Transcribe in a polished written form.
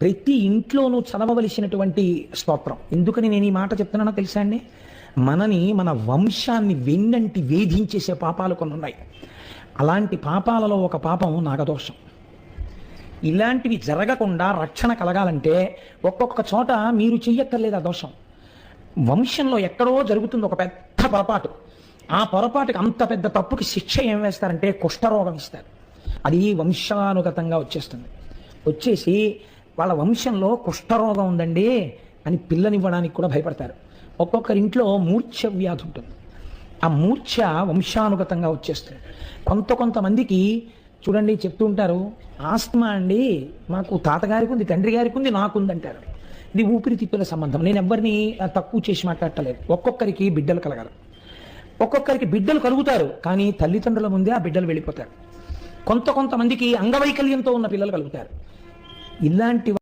ప్రతి ఇంట్లోనూ చదవవలసినటువంటి స్తోత్రం. ఎందుకని నేను ఈ మాట చెప్తున్నానో తెలుసా అండి? మన వంశాన్ని వెన్నంటి వేధించేసే పాపాలు కొన్ని ఉన్నాయి. అలాంటి పాపాలలో ఒక పాపం నాగదోషం. ఇలాంటివి జరగకుండా రక్షణ కలగాలంటే ఒక్కొక్క చోట మీరు చెయ్యక్కర్లేదు. ఆ దోషం వంశంలో ఎక్కడో జరుగుతుంది ఒక పెద్ద పొరపాటు. ఆ పొరపాటుకి అంత పెద్ద తప్పుకి శిక్ష ఏం వేస్తారంటే కుష్ఠరోగం ఇస్తారు. అది వంశానుగతంగా వచ్చేస్తుంది. వచ్చేసి వాళ్ళ వంశంలో కుష్ఠరోగం ఉందండి అని పిల్లనివ్వడానికి కూడా భయపడతారు. ఒక్కొక్కరి ఇంట్లో మూర్ఛ వ్యాధి ఉంటుంది. ఆ మూర్ఛ వంశానుగతంగా వచ్చేస్తుంది. కొంతమందికి చూడండి చెప్తూ ఉంటారు, ఆస్తమా అండి మాకు తాతగారికి ఉంది, తండ్రి గారికి ఉంది, నాకుంది అంటారు. ఇది ఊపిరితిత్తుల సంబంధం. నేను ఎవరిని తక్కువ చేసి మాట్లాడటలేదు. ఒక్కొక్కరికి బిడ్డలు కలగాలి. ఒక్కొక్కరికి బిడ్డలు కలుగుతారు కానీ తల్లిదండ్రుల ముందే ఆ బిడ్డలు వెళ్ళిపోతారు. కొంతమందికి అంగవైకల్యంతో ఉన్న పిల్లలు కలుగుతారు. ఇలాంటి